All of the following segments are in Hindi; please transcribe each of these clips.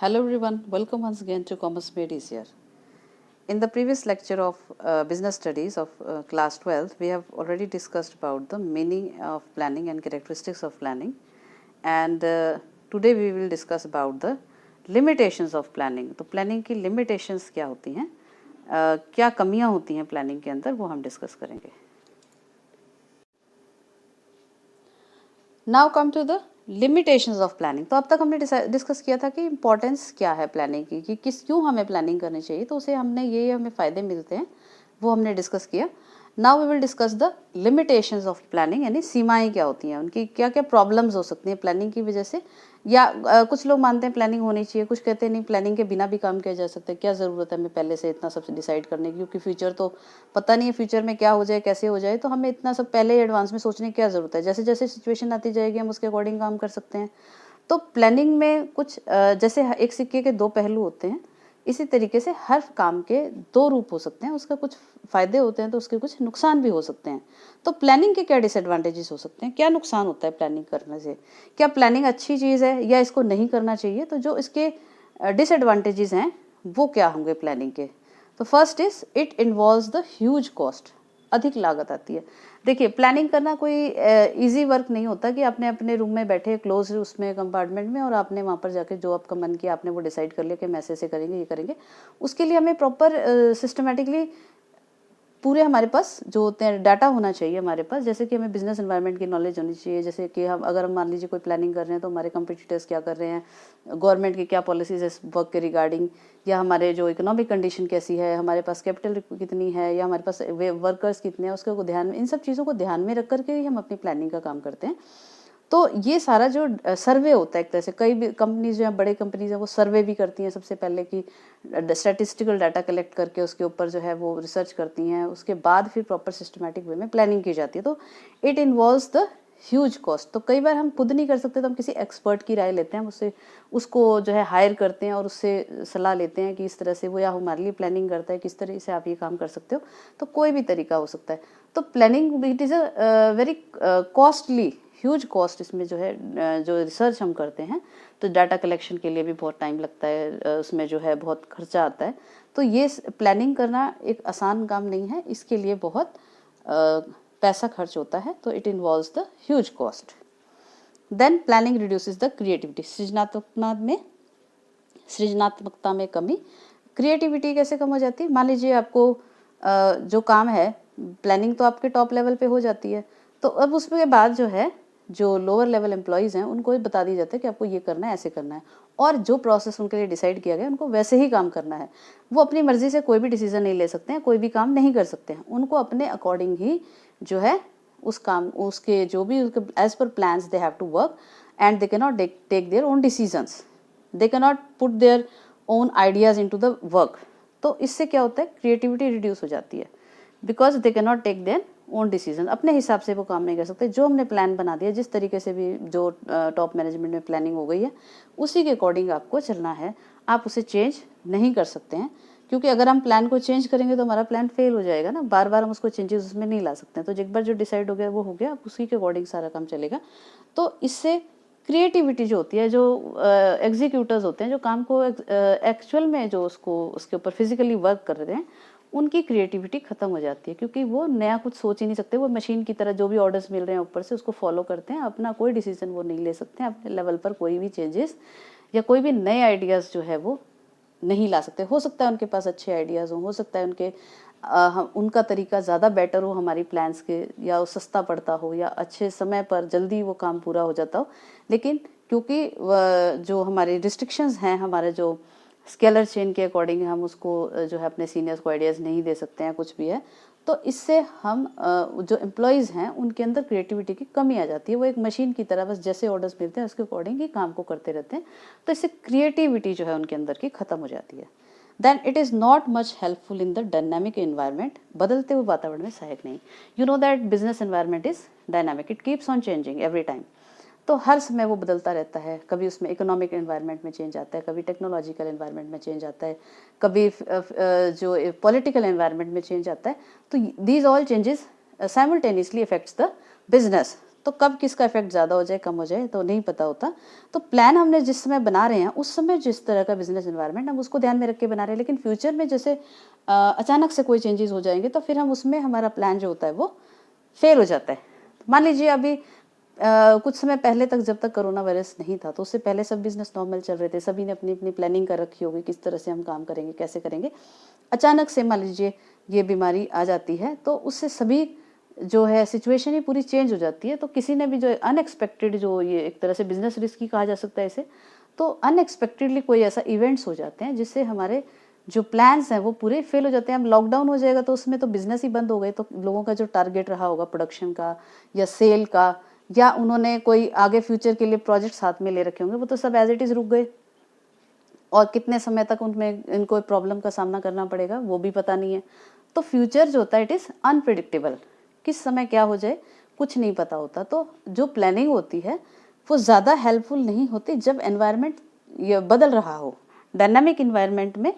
Hello everyone, welcome once again to Commerce Made Easier. In the previous lecture of business studies of class 12, we have already discussed about the meaning of planning and characteristics of planning, and today we will discuss about the limitations of planning. तो planning की limitations क्या होती हैं, क्या कमियां होती हैं planning के अंदर, वो हम discuss करेंगे. Now come to the limitations of planning. तो अब तक हमने डिस्कस किया था कि इम्पोर्टेंस क्या है प्लानिंग की, कि क्यों हमें प्लानिंग करनी चाहिए, तो उसे हमने ये हमें फ़ायदे मिलते हैं वो हमने डिस्कस किया. Now we will discuss the limitations of planning, यानी सीमाएं क्या होती हैं, उनकी क्या क्या प्रॉब्लम्स हो सकती हैं प्लानिंग की वजह से, या कुछ लोग मानते हैं प्लानिंग होनी चाहिए, कुछ कहते हैं नहीं प्लानिंग के बिना भी काम किया जा सकता है, क्या ज़रूरत है हमें पहले से इतना सब डिसाइड करने की, क्योंकि फ्यूचर तो पता नहीं है फ्यूचर में क्या हो जाए कैसे हो जाए, तो हमें इतना सब पहले एडवांस में सोचने की क्या ज़रूरत है, जैसे जैसे सिचुएशन आती जाएगी हम उसके अकॉर्डिंग काम कर सकते हैं. तो प्लानिंग में कुछ जैसे एक सिक्के के दो पहलू होते हैं, इसी तरीके से हर काम के दो रूप हो सकते हैं, उसका कुछ फ़ायदे होते हैं तो उसके कुछ नुकसान भी हो सकते हैं. तो प्लानिंग के क्या डिसएडवांटेजेस हो सकते हैं, क्या नुकसान होता है प्लानिंग करने से, क्या प्लानिंग अच्छी चीज़ है या इसको नहीं करना चाहिए, तो जो इसके डिसएडवांटेजेस हैं वो क्या होंगे प्लानिंग के. तो first is it involves the huge cost, अधिक लागत आती है. देखिए प्लानिंग करना कोई इजी वर्क नहीं होता कि आपने अपने रूम में बैठे क्लोज उसमें कंपार्टमेंट में और आपने वहाँ पर जाके जो आपका मन किया आपने वो डिसाइड कर लिया कि हम ऐसे करेंगे ये करेंगे. उसके लिए हमें प्रॉपर सिस्टमेटिकली पूरे हमारे पास जो होते हैं डाटा होना चाहिए हमारे पास, जैसे कि हमें बिजनेस एनवायरनमेंट की नॉलेज होनी चाहिए, जैसे कि हम मान लीजिए कोई प्लानिंग कर रहे हैं तो हमारे कंपटीटर्स क्या कर रहे हैं, गवर्नमेंट की क्या पॉलिसीज है वर्क के रिगार्डिंग, या हमारे जो इकोनॉमिक कंडीशन कैसी है, हमारे पास कैपिटल कितनी है, या हमारे पास वर्कर्स कितने हैं, उसको ध्यान में, इन सब चीज़ों को ध्यान में रख करके ही हम अपनी प्लानिंग का काम करते हैं. तो ये सारा जो सर्वे होता है एक तरह से, कई भी कंपनीज जो है बड़े कंपनीज हैं वो सर्वे भी करती हैं सबसे पहले कि स्टैटिस्टिकल डाटा कलेक्ट करके उसके ऊपर जो है वो रिसर्च करती हैं, उसके बाद फिर प्रॉपर सिस्टमैटिक वे में प्लानिंग की जाती है. तो it involves the huge cost. तो कई बार हम खुद नहीं कर सकते तो हम किसी एक्सपर्ट की राय लेते हैं, उससे उसको जो है हायर करते हैं और उससे सलाह लेते हैं कि इस तरह से वो या हमारे लिए प्लानिंग करता है, किस तरह से आप ये काम कर सकते हो. तो कोई भी तरीका हो सकता है. तो planning it is a very costly, huge cost इसमें जो है, जो रिसर्च हम करते हैं तो डाटा कलेक्शन के लिए भी बहुत टाइम लगता है, उसमें जो है बहुत खर्चा आता है. तो ये प्लानिंग करना एक आसान काम नहीं है, इसके लिए बहुत पैसा खर्च होता है. तो it involves the huge cost. Then planning reduces the creativity, सृजनात्मकता में कमी. क्रिएटिविटी कैसे कम हो जाती है, मान लीजिए आपको जो काम है प्लानिंग तो आपके टॉप लेवल पे हो जाती है, तो अब उसके बाद जो है जो लोअर लेवल एम्प्लॉयज़ हैं उनको बता दी जाता है कि आपको ये करना है, ऐसे करना है, और जो प्रोसेस उनके लिए डिसाइड किया गया उनको वैसे ही काम करना है. वो अपनी मर्जी से कोई भी डिसीजन नहीं ले सकते हैं, कोई भी काम नहीं कर सकते हैं, उनको अपने अकॉर्डिंग ही जो है उस काम उसके जो भी as per plans they have to work, and they cannot take their own decisions, they cannot put their own ideas into the work. तो इससे क्या होता है, क्रिएटिविटी रिड्यूस हो जाती है, because they cannot take their own decision. अपने हिसाब से वो काम नहीं कर सकते, जो हमने प्लान बना दिया, जिस तरीके से भी जो टॉप मैनेजमेंट में प्लानिंग हो गई है उसी के अकॉर्डिंग आपको चलना है, आप उसे चेंज नहीं कर सकते हैं, क्योंकि अगर हम प्लान को चेंज करेंगे तो हमारा प्लान फेल हो जाएगा ना, बार बार हम उसको चेंजेस उसमें नहीं ला सकते हैं. तो एक बार जो डिसाइड हो गया वो हो गया, अब उसी के अकॉर्डिंग सारा काम चलेगा. तो इससे क्रिएटिविटी जो होती है, जो एग्जीक्यूटर्स होते हैं जो काम को एक्चुअल में जो उसको उसके ऊपर फिजिकली वर्क कर रहे हैं, उनकी क्रिएटिविटी खत्म हो जाती है, क्योंकि वो नया कुछ सोच ही नहीं सकते, वो मशीन की तरह जो भी ऑर्डर्स मिल रहे हैं ऊपर से उसको फॉलो करते हैं, अपना कोई डिसीजन वो नहीं ले सकते हैं, अपने लेवल पर कोई भी चेंजेस या कोई भी नए आइडियाज़ जो है वो नहीं ला सकते. हो सकता है उनके पास अच्छे आइडियाज़ हो सकता है उनके उनका तरीका ज़्यादा बेटर हो हमारी प्लान्स के, या वो सस्ता पड़ता हो, या अच्छे समय पर जल्दी वो काम पूरा हो जाता हो, लेकिन क्योंकि जो हमारे रिस्ट्रिक्शंस हैं, हमारे जो स्केलर चेन के अकॉर्डिंग हम उसको जो है अपने सीनियर्स को आइडियाज़ नहीं दे सकते हैं, कुछ भी है, तो इससे हम जो एम्प्लॉयज़ हैं उनके अंदर क्रिएटिविटी की कमी आ जाती है. वो एक मशीन की तरह बस जैसे ऑर्डर्स मिलते हैं उसके अकॉर्डिंग ही काम को करते रहते हैं, तो इससे क्रिएटिविटी जो है उनके अंदर की ख़त्म हो जाती है. Then it is not much helpful in the dynamic environment, बदलते हुए वातावरण में सहायक नहीं. You know that business environment is dynamic, it keeps on changing every time. तो हर समय वो बदलता रहता है, कभी उसमें इकोनॉमिक एनवायरनमेंट में चेंज आता है, कभी टेक्नोलॉजिकल एनवायरनमेंट में चेंज आता है, कभी जो पॉलिटिकल एनवायरनमेंट में चेंज आता है. तो these all changes simultaneously affects the business. तो कब किसका इफेक्ट ज़्यादा हो जाए कम हो जाए तो नहीं पता होता। तो प्लान हमने जिस समय बना रहे हैं उस समय जिस तरह का बिजनेस एनवायरनमेंट हम उसको ध्यान में रख के बना रहे हैं, लेकिन फ्यूचर में जैसे अचानक से कोई चेंजेस हो जाएंगे तो फिर हम उसमें हमारा प्लान जो होता है वो फेल हो जाता है। मान लीजिए अभी कुछ समय पहले तक जब तक कोरोना वायरस नहीं था तो उससे पहले सब बिजनेस नॉर्मल चल रहे थे, सभी ने अपनी अपनी प्लानिंग कर रखी होगी किस तरह से हम काम करेंगे कैसे करेंगे। अचानक से मान लीजिए ये बीमारी आ जाती है तो उससे सभी जो है सिचुएशन ही पूरी चेंज हो जाती है। तो किसी ने भी जो अनएक्सपेक्टेड, जो ये एक तरह से बिजनेस रिस्क ही कहा जा सकता है इसे, तो अनएक्सपेक्टेडली कोई ऐसा इवेंट्स हो जाते हैं जिससे हमारे जो प्लान्स हैं वो पूरे फेल हो जाते हैं। अब लॉकडाउन हो जाएगा तो उसमें तो बिजनेस ही बंद हो गए, तो लोगों का जो टारगेट रहा होगा प्रोडक्शन का या सेल का, या उन्होंने कोई आगे फ्यूचर के लिए प्रोजेक्ट साथ में ले रखे होंगे, वो तो सब एज इट इज़ रुक गए। और कितने समय तक उनमें इनको प्रॉब्लम का सामना करना पड़ेगा वो भी पता नहीं है। तो फ्यूचर जो होता है इट इज़ अनप्रिडिक्टेबल, किस समय क्या हो जाए कुछ नहीं पता होता। तो जो प्लानिंग होती है वो ज़्यादा हेल्पफुल नहीं होती जब एनवायरनमेंट ये बदल रहा हो। डायनामिक इन्वायरमेंट में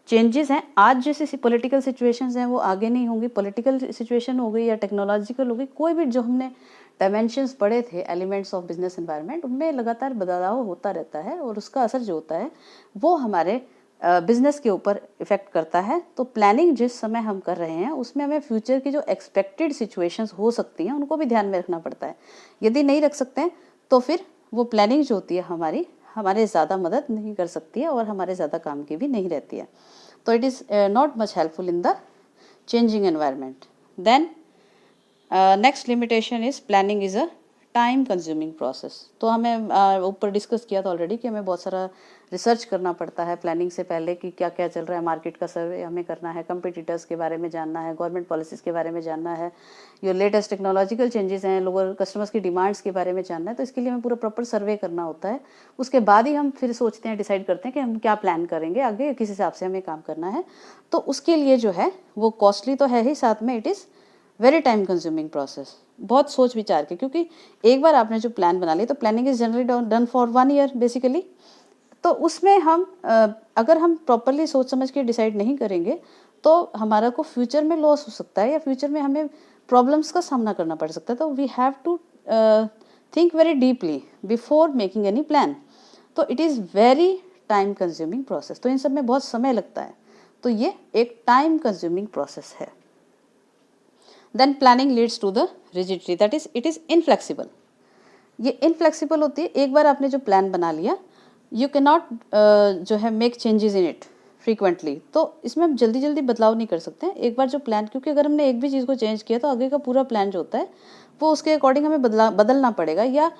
चेंजेस हैं, आज जैसे पॉलिटिकल सिचुएशंस हैं वो आगे नहीं होंगी, पॉलिटिकल सिचुएशन हो गई या टेक्नोलॉजिकल हो गई, कोई भी जो हमने डायमेंशंस पढ़े the elements of business environment, उनमें लगातार बदलाव होता रहता है और उसका असर जो होता है वो हमारे बिजनेस के ऊपर इफेक्ट करता है। तो प्लानिंग जिस समय हम कर रहे हैं उसमें हमें फ्यूचर की जो एक्सपेक्टेड सिचुएशंस हो सकती हैं उनको भी ध्यान में रखना पड़ता है। यदि नहीं रख सकते हैं तो फिर वो प्लानिंग जो होती है हमारे ज़्यादा मदद नहीं कर सकती है और हमारे ज़्यादा काम की भी नहीं रहती है। तो it is not much helpful in the changing environment. Then next limitation is planning is a time consuming process. तो हमें ऊपर डिस्कस किया था ऑलरेडी कि हमें बहुत सारा रिसर्च करना पड़ता है प्लानिंग से पहले कि क्या क्या चल रहा है, मार्केट का सर्वे हमें करना है, कंपटीटर्स के बारे में जानना है, गवर्नमेंट पॉलिसीज़ के बारे में जानना है, जो लेटेस्ट टेक्नोलॉजिकल चेंजेस हैं, लोगों कस्टमर्स की डिमांड्स के बारे में जानना है। तो इसके लिए हमें पूरा प्रॉपर सर्वे करना होता है। उसके बाद ही हम फिर सोचते हैं, डिसाइड करते हैं कि हम क्या प्लान करेंगे आगे, किस हिसाब से हमें काम करना है। तो उसके लिए जो है वो कॉस्टली तो है ही, साथ में it is very time consuming process, बहुत सोच विचार के, क्योंकि एक बार आपने जो प्लान बना लिया तो planning is generally done for 1 year basically. तो उसमें हम अगर हम प्रॉपरली सोच समझ के डिसाइड नहीं करेंगे तो हमारा को फ्यूचर में लॉस हो सकता है या फ्यूचर में हमें प्रॉब्लम्स का सामना करना पड़ सकता है। तो we have to think very deeply before making any plan. तो it is very time consuming process, तो इन सब में बहुत समय लगता है। तो ये एक टाइम कंज्यूमिंग प्रोसेस है। Then planning leads to the rigidity, that is it is inflexible। ये इनफ्लेक्सिबल होती है। एक बार आपने जो प्लान बना लिया यू कैन नॉट जो है make changes in it frequently. तो इसमें हम जल्दी जल्दी बदलाव नहीं कर सकते हैं। एक बार जो प्लान, क्योंकि अगर हमने एक भी चीज़ को चेंज किया तो आगे का पूरा प्लान जो होता है वो उसके अकॉर्डिंग हमें बदलना पड़ेगा। या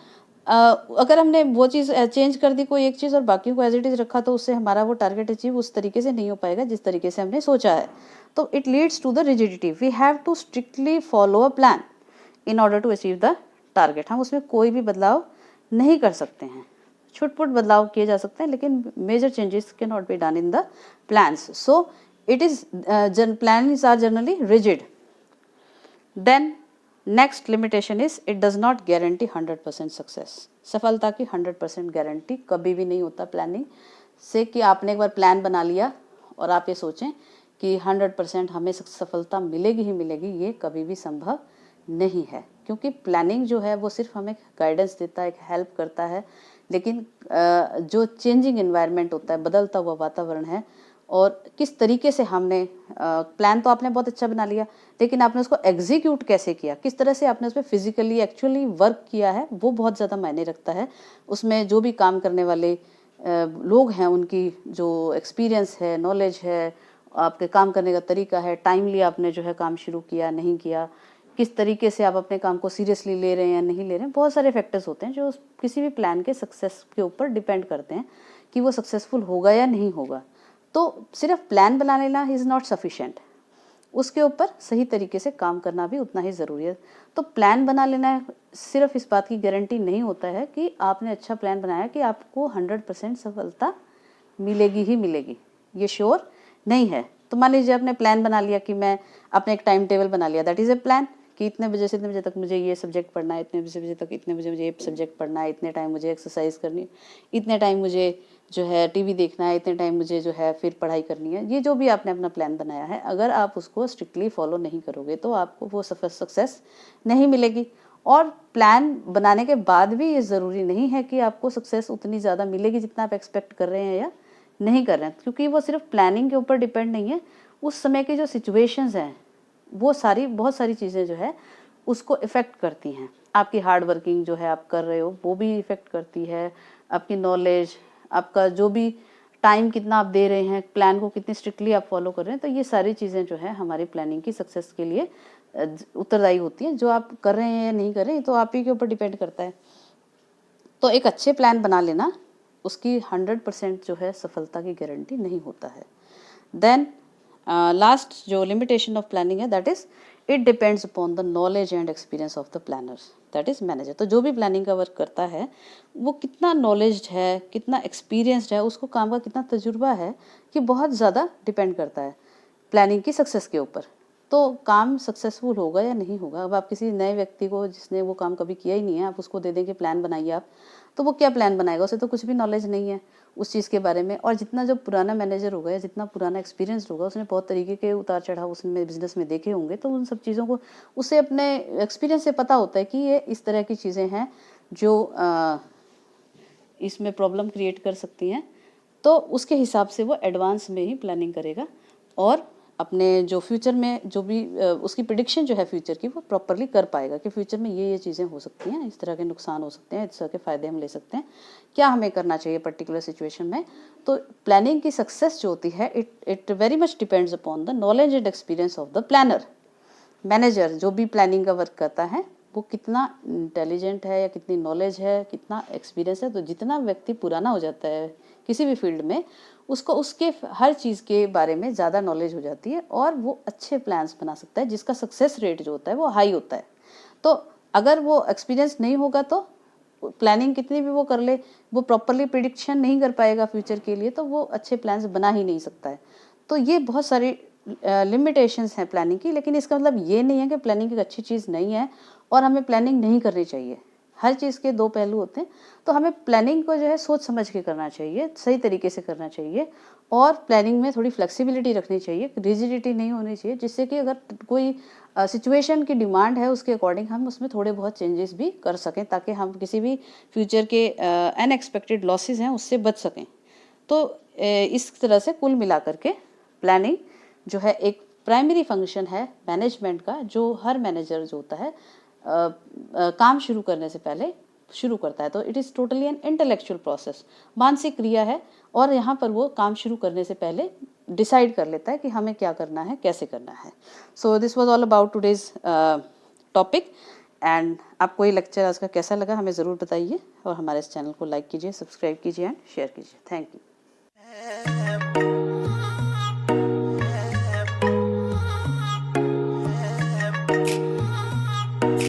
अगर हमने वो चीज़ चेंज कर दी कोई एक चीज़ और बाकी को एज इट इज़ रखा तो उससे हमारा वो टारगेट अचीव उस तरीके से नहीं हो पाएगा जिस तरीके से हमने सोचा है। तो it leads to the rigidity. We have to strictly follow a plan in order to achieve the target. हम उसमें कोई भी बदलाव नहीं कर सकते हैं, छुटपुट बदलाव किए जा सकते हैं लेकिन major changes can not be done in the plans. So it is plans are generally rigid. Then next limitation is it does not guarantee 100% success. सफलता की 100% गारंटी कभी भी नहीं होता प्लानिंग से, कि आपने एक बार प्लान बना लिया और आप ये सोचें कि 100% हमें सफलता मिलेगी ही मिलेगी, ये कभी भी संभव नहीं है। क्योंकि प्लानिंग जो है वो सिर्फ हमें गाइडेंस देता है, एक हेल्प करता है, लेकिन जो चेंजिंग एनवायरनमेंट होता है, बदलता हुआ वातावरण है, और किस तरीके से हमने प्लान तो आपने बहुत अच्छा बना लिया लेकिन आपने उसको एग्जीक्यूट कैसे किया, किस तरह से आपने उस पर फिजिकली एक्चुअली वर्क किया है, वो बहुत ज़्यादा मायने रखता है। उसमें जो भी काम करने वाले लोग हैं उनकी जो एक्सपीरियंस है, नॉलेज है, आपके काम करने का तरीका है, टाइमली आपने जो है काम शुरू किया नहीं किया, किस तरीके से आप अपने काम को सीरियसली ले रहे हैं या नहीं ले रहे हैं, बहुत सारे फैक्टर्स होते हैं जो किसी भी प्लान के सक्सेस के ऊपर डिपेंड करते हैं कि वो सक्सेसफुल होगा या नहीं होगा। तो सिर्फ प्लान बना लेना इज़ नॉट सफिशेंट, उसके ऊपर सही तरीके से काम करना भी उतना ही ज़रूरी है। तो प्लान बना लेना सिर्फ इस बात की गारंटी नहीं होता है कि आपने अच्छा प्लान बनाया कि आपको 100% सफलता मिलेगी ही मिलेगी, ये श्योर नहीं है। तो मान लीजिए आपने प्लान बना लिया कि मैं अपने एक टाइम टेबल बना लिया, दैट इज़ ए प्लान, कि इतने बजे से इतने बजे तक मुझे ये सब्जेक्ट पढ़ना है, इतने बजे तक इतने बजे मुझे ये सब्जेक्ट पढ़ना है, इतने टाइम मुझे एक्सरसाइज करनी है, इतने टाइम मुझे जो है टीवी देखना है, इतने टाइम मुझे जो है फिर पढ़ाई करनी है। ये जो भी आपने अपना प्लान बनाया है, अगर आप उसको स्ट्रिक्टली फॉलो नहीं करोगे तो आपको वो सक्सेस नहीं मिलेगी। और प्लान बनाने के बाद भी ये ज़रूरी नहीं है कि आपको सक्सेस उतनी ज़्यादा मिलेगी जितना आप एक्सपेक्ट कर रहे हैं या नहीं कर रहे हैं, क्योंकि वो सिर्फ प्लानिंग के ऊपर डिपेंड नहीं है, उस समय की जो सिचुएशंस हैं वो बहुत सारी चीज़ें जो है उसको इफ़ेक्ट करती हैं। आपकी हार्ड वर्किंग जो है आप कर रहे हो वो भी इफ़ेक्ट करती है, आपकी नॉलेज, आपका जो भी टाइम कितना आप दे रहे हैं, प्लान को कितनी स्ट्रिक्टली आप फॉलो कर रहे हैं, तो ये सारी चीज़ें जो है हमारी प्लानिंग की सक्सेस के लिए उत्तरदायी होती हैं। जो आप कर रहे हैं या नहीं कर रहे हैं तो आप ही के ऊपर डिपेंड करता है। तो एक अच्छे प्लान बना लेना उसकी 100% जो है सफलता की गारंटी नहीं होता है। देन लास्ट जो लिमिटेशन ऑफ प्लानिंग है that is it depends upon the knowledge and experience of the planners, that is manager. तो जो भी प्लानिंग का वर्क करता है वो कितना नॉलेज है, कितना एक्सपीरियंसड है, उसको काम का कितना तजुर्बा है, ये बहुत ज़्यादा डिपेंड करता है प्लानिंग की सक्सेस के ऊपर। तो काम सक्सेसफुल होगा या नहीं होगा। अब आप किसी नए व्यक्ति को जिसने वो काम कभी किया ही नहीं है, आप उसको दे देंगे प्लान बनाइए आप, तो वो क्या प्लान बनाएगा, उसे तो कुछ भी नॉलेज नहीं है उस चीज़ के बारे में। और जितना जो पुराना मैनेजर होगा या जितना पुराना एक्सपीरियंस होगा, उसने बहुत तरीके के उतार चढ़ाव उसमें बिजनेस में देखे होंगे, तो उन सब चीज़ों को उसे अपने एक्सपीरियंस से पता होता है कि ये इस तरह की चीज़ें हैं जो इसमें प्रॉब्लम क्रिएट कर सकती हैं। तो उसके हिसाब से वो एडवांस में ही प्लानिंग करेगा और अपने जो फ्यूचर में जो भी उसकी प्रिडिक्शन जो है फ्यूचर की, वो प्रॉपरली कर पाएगा कि फ्यूचर में ये चीज़ें हो सकती हैं, इस तरह के नुकसान हो सकते हैं, इस तरह के फ़ायदे हम ले सकते हैं, क्या हमें करना चाहिए पर्टिकुलर सिचुएशन में। तो प्लानिंग की सक्सेस जो होती है it very much depends upon the knowledge and experience of the planner. Manager जो भी प्लानिंग का वर्क करता है वो कितना इंटेलिजेंट है या कितनी नॉलेज है, कितना एक्सपीरियंस है। तो जितना व्यक्ति पुराना हो जाता है किसी भी फील्ड में, उसको उसके हर चीज़ के बारे में ज़्यादा नॉलेज हो जाती है और वो अच्छे प्लान्स बना सकता है जिसका सक्सेस रेट जो होता है वो हाई होता है। तो अगर वो एक्सपीरियंस नहीं होगा तो प्लानिंग कितनी भी वो कर ले, वो प्रॉपरली प्रिडिक्शन नहीं कर पाएगा फ्यूचर के लिए, तो वो अच्छे प्लान्स बना ही नहीं सकता है। तो ये बहुत सारी लिमिटेशंस हैं प्लानिंग की, लेकिन इसका मतलब ये नहीं है कि प्लानिंग एक अच्छी चीज़ नहीं है और हमें प्लानिंग नहीं करनी चाहिए। हर चीज़ के दो पहलू होते हैं, तो हमें प्लानिंग को जो है सोच समझ के करना चाहिए, सही तरीके से करना चाहिए और प्लानिंग में थोड़ी फ्लेक्सिबिलिटी रखनी चाहिए, रिजिडिटी नहीं होनी चाहिए, जिससे कि अगर कोई सिचुएशन की डिमांड है उसके अकॉर्डिंग हम उसमें थोड़े बहुत चेंजेस भी कर सकें, ताकि हम किसी भी फ्यूचर के अनएक्सपेक्टेड लॉसेस हैं उससे बच सकें। तो इस तरह से कुल मिलाकर के प्लानिंग जो है एक प्राइमरी फंक्शन है मैनेजमेंट का, जो हर मैनेजर जो होता है काम शुरू करने से पहले शुरू करता है। तो it is totally an intellectual process, मानसिक क्रिया है, और यहाँ पर वो काम शुरू करने से पहले डिसाइड कर लेता है कि हमें क्या करना है, कैसे करना है। So this was all about today's topic. And आपको ये लेक्चर आज का कैसा लगा हमें ज़रूर बताइए और हमारे इस चैनल को लाइक कीजिए, सब्सक्राइब कीजिए एंड शेयर कीजिए। Thank you.